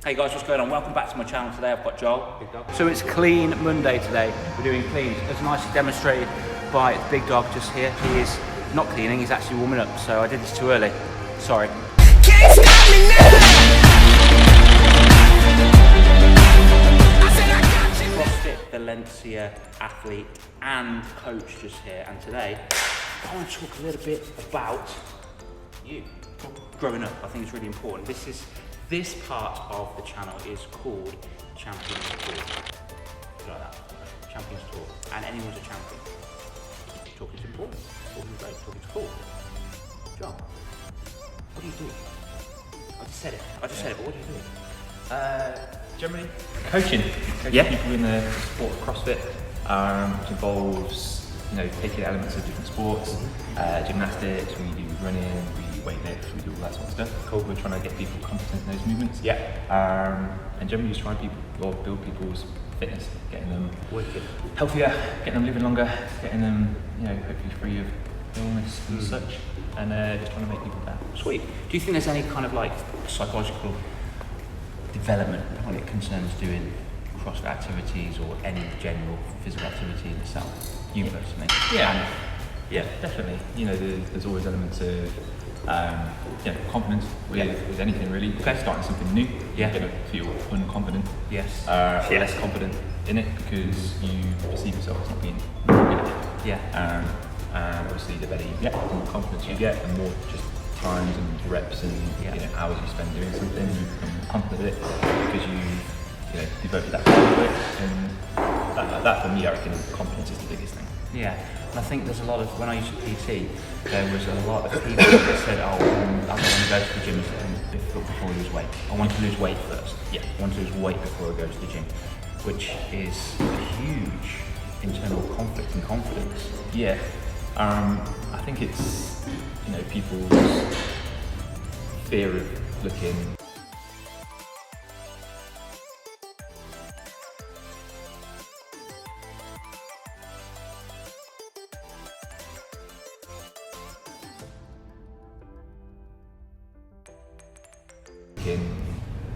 Hey guys, what's going on? Welcome back to my channel. Today I've got Joel, Big Dog. So it's Clean Monday today. We're doing cleans, as nicely demonstrated by the Big Dog just here. He is not cleaning, he's actually warming up, so I did this too early. Sorry. Can't stop me now! CrossFit Valencia athlete and coach just here, and today I want to talk a little bit about you growing up. I think it's really important. This part of the channel is called Champions Tour. Like that. Champions Tour. And anyone's a champion. Talking's important. Talking's great. Talking's cool. John, what do you do? I just said it, but what do you do? Generally, coaching people in the sport of CrossFit, which involves, taking elements of different sports, gymnastics, we do running, we weightlift, we do all that sort of stuff. Cool. We're trying to get people competent in those movements. Yeah. And generally just try build people's fitness, getting them healthier, getting them living longer, getting them, hopefully free of illness and such, and just trying to make people better. Sweet. Do you think there's any kind of like psychological development when it concerns doing CrossFit activities or any general physical activity in itself? You personally? Yeah, definitely. There's always elements of confidence with anything really. Starting something new, you're going to feel unconfident. Yes. Or less confident in it because you perceive yourself as not being good at it. Yeah. And obviously the better you get, the more confidence you get, the more just times and reps and hours you spend doing something, you become more confident at it because you've devoted that time to it. And that for me, I reckon confidence is the biggest thing. Yeah, and I think there's a lot of, when I used to PT, there was a lot of people that said, I don't want to go to the gym before I lose weight. I want to lose weight first. Yeah, I want to lose weight before I go to the gym, which is a huge internal conflict and confidence. Yeah, I think it's, people's fear of looking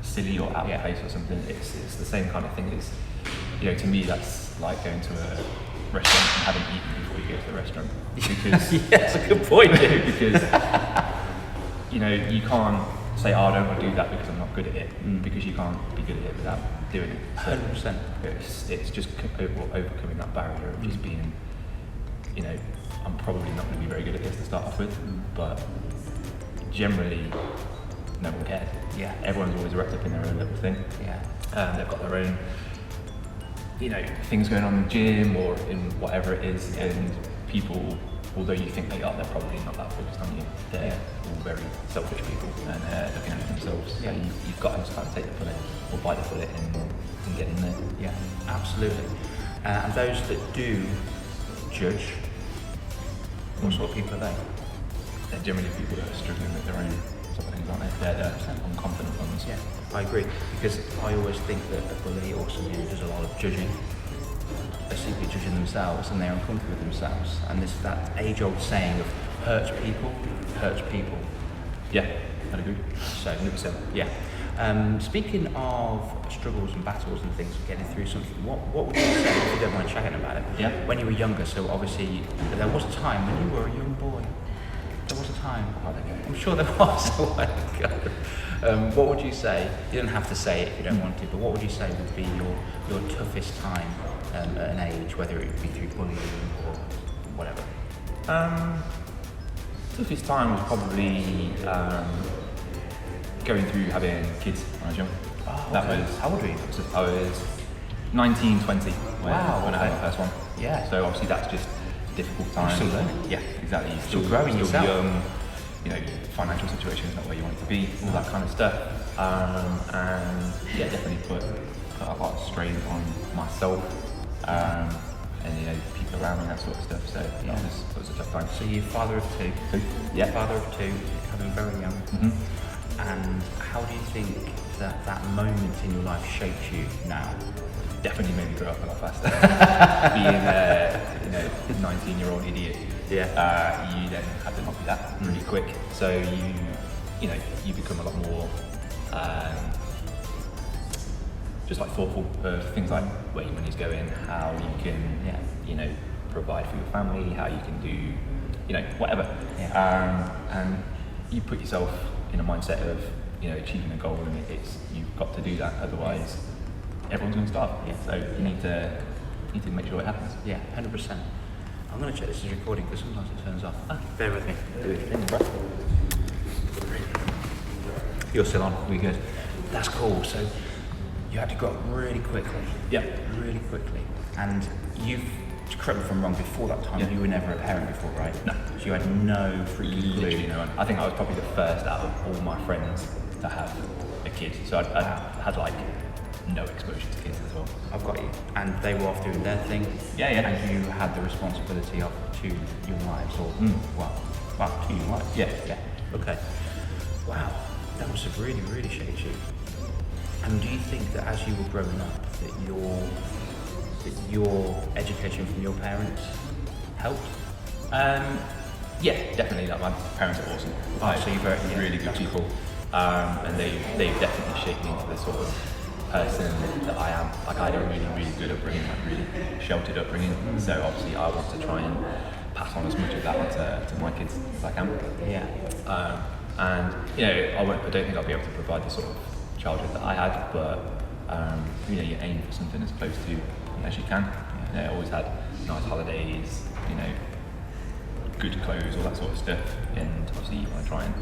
silly or out of place or something. It's the same kind of thing. It's, to me that's like going to a restaurant and having eaten before you go to the restaurant. Because that's a good point, dude. Because you can't say, I don't want to do that because I'm not good at it, because you can't be good at it without doing it. So 100%. It's just overcoming that barrier of just being, I'm probably not going to be very good at this to start off with, but generally no one cares. Yeah. Everyone's always wrapped up in their own little thing. Yeah. They've got their own, things going on in the gym or in whatever it is, and people, although you think they are, they're probably not that focused on you. They're all very selfish people and looking at themselves. So you've got to try to take the bullet or bite the bullet and get in there. Yeah, absolutely. And those that do judge, what sort of people are they? They're generally people that are struggling with their own sort of things, aren't they? They're unconfident ones. Yeah, I agree, because I always think that a bully or someone who does a lot of judging, they're secretly judging themselves and they're uncomfortable with themselves. And there's that age-old saying of hurts people. Yeah, I'd agree. So, 100%. Yeah. Speaking of struggles and battles and things, getting through something, what would you say, if you don't mind chatting about it? Yeah. When you were younger, so obviously there was a time when you were a young boy. There was a time, I'm sure there was a while ago. What would you say, you don't have to say it if you don't want to, but what would you say would be your toughest time at an age, whether it be through bullying or whatever? Toughest time was probably going through having kids when I was young. Oh, okay. How old were you? I was 19, 20 when I had my first one. Yeah. So obviously that's just difficult time. You're still learning. Yeah, exactly. You're still growing yourself. Young, financial situation is not where you want it to be, all that kind of stuff. And definitely put a lot of strain on myself, and people around me, that sort of stuff. So that was a tough time. So you're father of two. Yeah. Father of two, coming very young. Mm-hmm. And how do you think that moment in your life shaped you now? Definitely made me grow up a lot faster. Being a 19-year-old idiot, you then have to copy that really quick. So you become a lot more just like thoughtful of things like where your money's going, how you can, you know, provide for your family, how you can do, you know, whatever. And you put yourself in a mindset of, you know, achieving a goal, and you've got to do that, otherwise everyone's going to starve. So you need to make sure it happens. 100%. I'm going to check this is recording because sometimes it turns off. Bear with me. You're still on. We're good. That's cool. So you had to grow up really quickly. Really quickly. And correct me if I'm wrong, before that time you were never a parent before, right? No. So you had no freaking clue. Literally no one. I think I was probably the first out of all my friends to have a kid. So I had like no exposure to kids as well. I've got you. And they were off doing their thing. And you had the responsibility of 2 young lives, or 2 young lives. Okay. Wow. That must have really, really shaped you. And do you think that as you were growing up, that your education from your parents helped? Yeah, definitely. Like, my parents are awesome. So you're very really good people, and they've definitely shaped me into the sort of person that I am. Like, I had a really, really good upbringing, like really sheltered upbringing. So obviously, I want to try and pass on as much of that to my kids as I can. And you know, I don't think I'll be able to provide the sort of childhood that I had, but you know, you aim for something as close to as you can. You know, I always had nice holidays, you know, good clothes, all that sort of stuff, and obviously you want to try and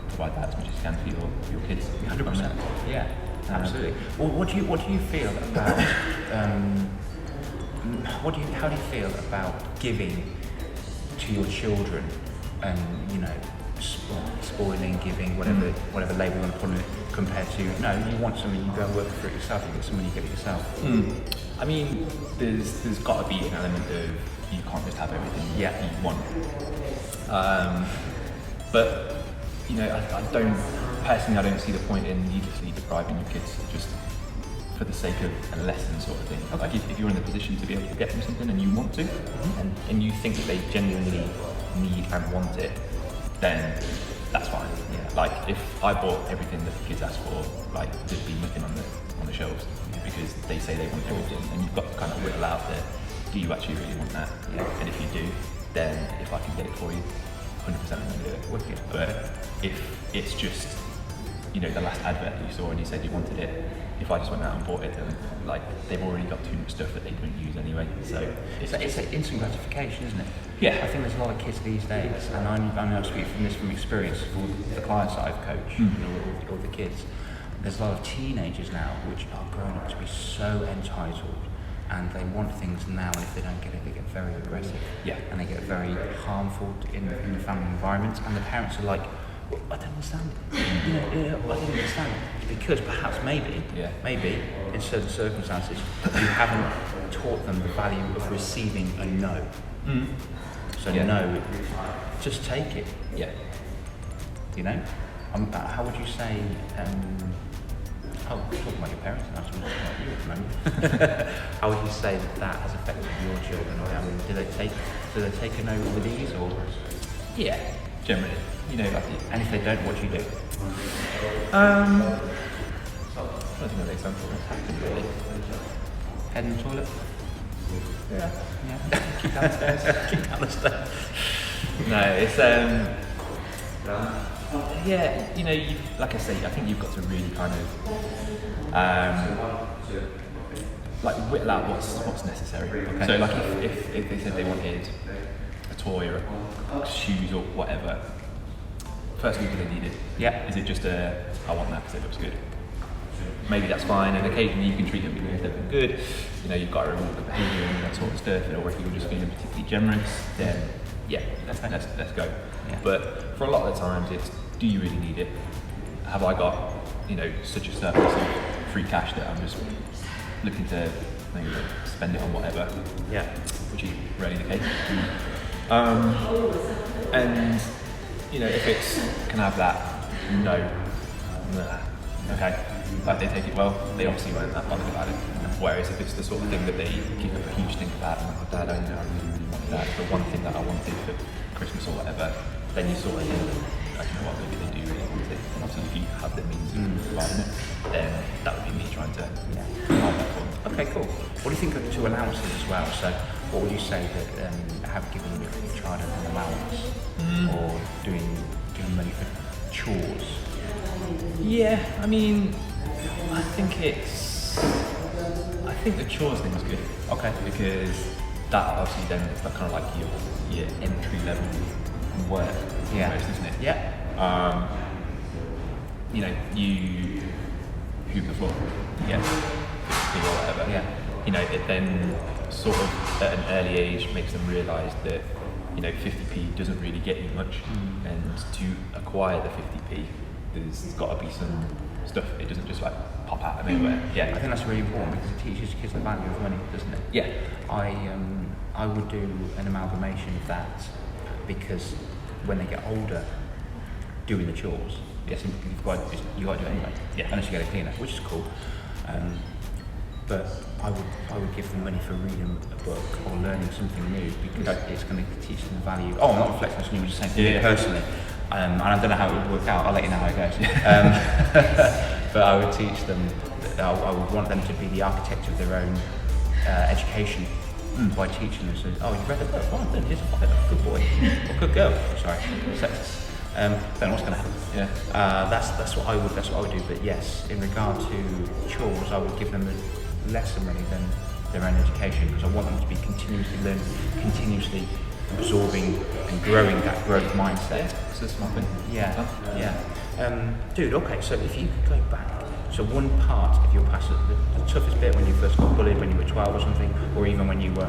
provide that as much as you can for your kids. 100%. Yeah, absolutely. Well, what do you feel about how do you feel about giving to your children, and you know, spoiling, giving, whatever label you want to put on it, compared to, no, you want something, you go and work for it yourself, you get something, you get it yourself? I mean, there's got to be an element of, you can't just have everything you want. But, you know, I don't see the point in needlessly depriving your kids just for the sake of a lesson sort of thing. Like, if you're in the position to be able to get them something and you want to, and you think that they genuinely need and want it, then that's fine. Like, if I bought everything that the kids ask for, like, there'd be nothing on the shelves, because they say they want everything, and you've got to kind of whittle out there, do you actually really want that? And if you do, then if I can get it for you, 100% I'm going to do it. Wicked. But if it's just, you know, the last advert that you saw and you said you wanted it, if I just went out and bought it, then like, they've already got too much stuff that they don't use anyway. So it's an instant gratification, isn't it? Yeah. I think there's a lot of kids these days, and I know I speak from experience of all the clients that I've coached, you know, all the kids. There's a lot of teenagers now which are growing up to be so entitled, and they want things now, and if they don't get it, they get very aggressive. And they get very harmful in the family environment, and the parents are like, well, I don't understand. I don't understand. Because perhaps maybe in certain circumstances you haven't taught them the value of receiving a no. So no, just take it. You know? How would you say? We're talking about your parents, and I was talking about you at the moment. How would you say that has affected your children? Do they take a no with ease, or? Yeah, generally. You know, like, and if they don't, what do you do? I don't think that makes sense. What's happened, really? Head in the toilet? Yeah. Keep down the stairs. Keep down the stairs. No, it's you know, like I say, I think you've got to really kind of like whittle out what's necessary. Okay. So like if they said they wanted a toy or shoes or whatever, firstly, do they need it? Is it just I want that because it looks good? Maybe that's fine, and occasionally you can treat them because they look good. You know, you've got to reward the behaviour and that sort of stuff. Or if you're just feeling particularly generous, then let's go. But for a lot of the times, it's, do you really need it? Have I got, you know, such a surplus of free cash that I'm just looking to maybe spend it on whatever? Which is rarely the case. And you know, if it's, can I have that? No. Nah. Okay. Like, they take it well, they obviously weren't that bothered about it. Whereas if it's the sort of thing that they keep up a huge stink about, and like, Dad, I really wanted that, the one thing that I wanted for Christmas or whatever, then you sort of think, like, you know what, maybe they do really want it. And obviously, if you have the means of providing it, then that would be me trying to provide that for them. Okay, cool. What do you think of to allowances as well? So, what would you say that have given your child an allowance or doing money for chores? Yeah, I mean, I think the chores thing is good. Okay. Because that obviously then it's like kind of like your entry level work, almost, isn't it? Yeah. You know, you hoop the floor, or whatever. Yeah. You know, it then sort of at an early age makes them realise that, you know, 50p doesn't really get you much, and to acquire the 50p, there's got to be some stuff. It doesn't just like pop out of nowhere. Yeah. I think that's really important because it teaches kids the value of money, doesn't it? Yeah. I would do an amalgamation of that because when they get older, doing the chores, yes, you've got to do it anyway. Yeah. Unless you get a cleaner, which is cool. But I would give them money for reading a book or learning something new because it's going to teach them the value. Oh, I'm not reflecting on you, I'm just saying for me personally. And I don't know how it would work out. I'll let you know how it goes. But I would teach them. I would want them to be the architect of their own education by teaching them. So, oh, you read the book? Well done. Here's a good boy or good girl. Sorry, sexist. Then what's going to happen? Yeah. That's what I would do. But yes, in regard to chores, I would give them lesser money than their own education because I want them to be continuously learning, continuously absorbing and growing that growth mindset. Yeah, it's a smart thing. Yeah. Dude, okay, so if you could go back, so one part of your past, the toughest bit when you first got bullied when you were 12 or something, or even when you were,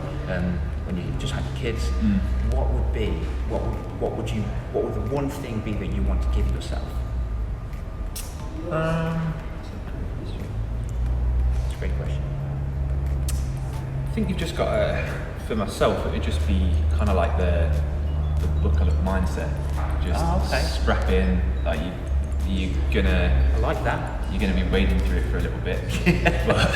when you just had your kids, what would the one thing be that you want to give yourself? It's a great question. I think you've just got to, for myself, it would just be kind of like the buckle of mindset. Just strap in, like you're gonna. I like that. You're gonna be wading through it for a little bit, but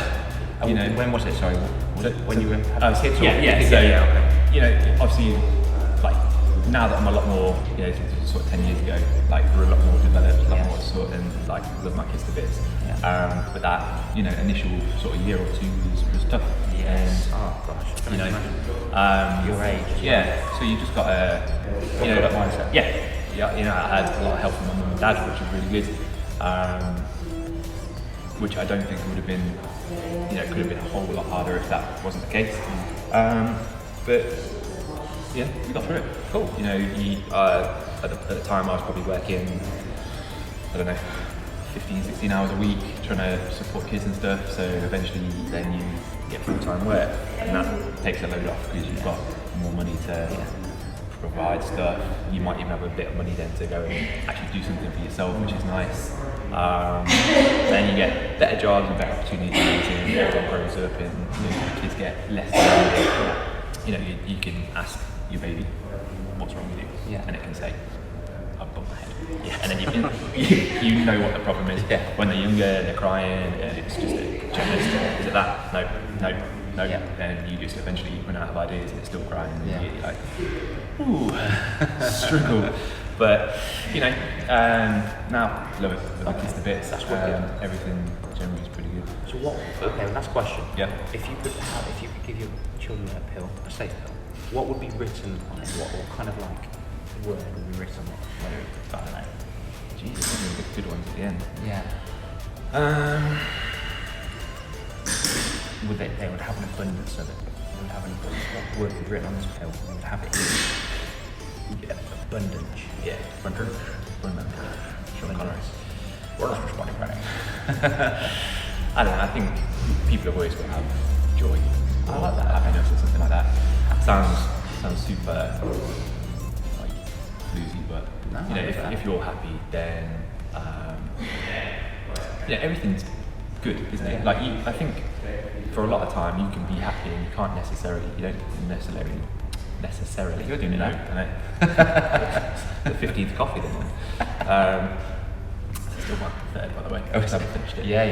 you know. When was it? Sorry, was it when you were having kids? Okay. You know, obviously, like now that I'm a lot more, you know, sort of 10 years ago, like we're a lot more developed, a lot more sort, and like love my kids to bits. Yeah. But that, you know, initial sort of year or two was tough. Yes. And, oh gosh. you know, your age. Yeah. So you just got to, you know, that mindset. Yeah. You know, I had a lot of help from my mum and dad, which was really good. Which I don't think would have been, you know, could have been a whole lot harder if that wasn't the case. But yeah, we got through it. Cool. You know, at the time I was probably working, I don't know, 15, 16 hours a week trying to support kids and stuff. So eventually then you get full-time work and that takes a load off because you've got more money to provide stuff. You might even have a bit of money then to go and actually do something for yourself, which is nice. Then you get better jobs and better opportunities, and everyone grows up, and you know, kids get less demanding. You know, you can ask your baby, "What's wrong with you?" And it can say, "I've bumped my head." And then you know what the problem is. When they're younger, they're crying, and it's just a checklist. Is it that? No. And you just eventually run out of ideas, and it's still crying, and you're like, ooh, struggle. But you know, now love it. Love kids to bits. That's what everything generally is pretty good. So what? Okay, last question. Yeah. If you could give your children a pill, a safe pill, what would be written on it? What kind of like word would be written on it? Whether it's, I don't know. Jesus, some good ones at the end. Yeah. They would have an abundance of it. They would have what word would be written on this pill? They would have it in abundance. Yeah. Abundance. Sean Connery. Where's the money running? I don't know, I think people have always got to have joy. I like that. Happiness or something like that. Sounds super like bluesy, but you know, if you're happy, then yeah, everything's good, isn't it? Like I think for a lot of time you can be happy and you don't necessarily You're doing know. The 15th coffee then. Still my third, by the way. I haven't finished it. Yeah.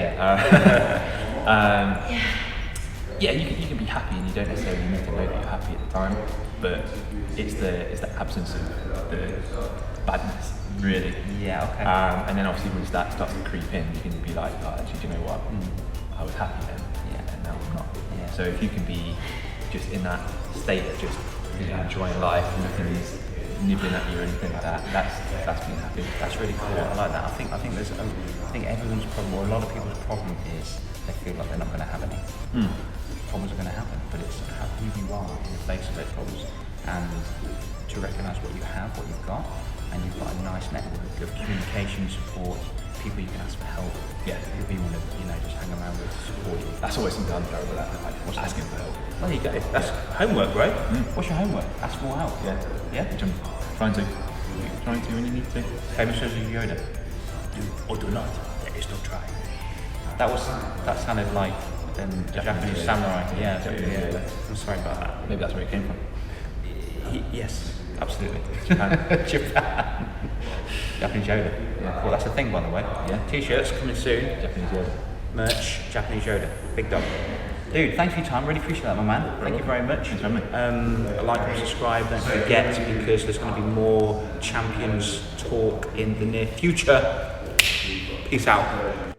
Yeah, you can be happy and you don't necessarily need to know that you're happy at the time. but it's the absence of the badness, really. Yeah, okay. And then obviously when that starts to creep in, you can be like, oh, actually, do you know what? I was happy then, and now I'm not. Yeah. So if you can be just in that state of just enjoying life, nothing's nibbling at you or anything like that, that's being happy. That's really cool. I like that. I think there's I think everyone's problem, or a lot of people's problem, is they feel like they're not going to have any. Problems are going to happen, but it's how who you are in the face of those problems, and to recognise what you have, what you've got, and you've got a nice network of communication, support, people you can ask for help. Yeah. People you want to, just hang around with, support you. That's always something I'm terrible at, like asking for help. There you go. That's homework, right? What's your homework? Ask for help. Yeah. Yeah. Which I'm trying to when you need to. Famous words of Yoda. Do or do not. There is no try. That sounded like the Japanese samurai. Yeah. I'm sorry about that. Maybe that's where it came from. Yes, absolutely. Japan. Japanese Yoda. Yeah. Cool. That's a thing, by the way. Yeah. T-shirts coming soon. Japanese Yoda. Merch. Japanese Yoda. Big dog. Dude, thanks for your time. Really appreciate that, my man. Thank you very much. Thanks for having me. Like and subscribe. Don't forget, because there's going to be more champions talk in the near future. Peace out.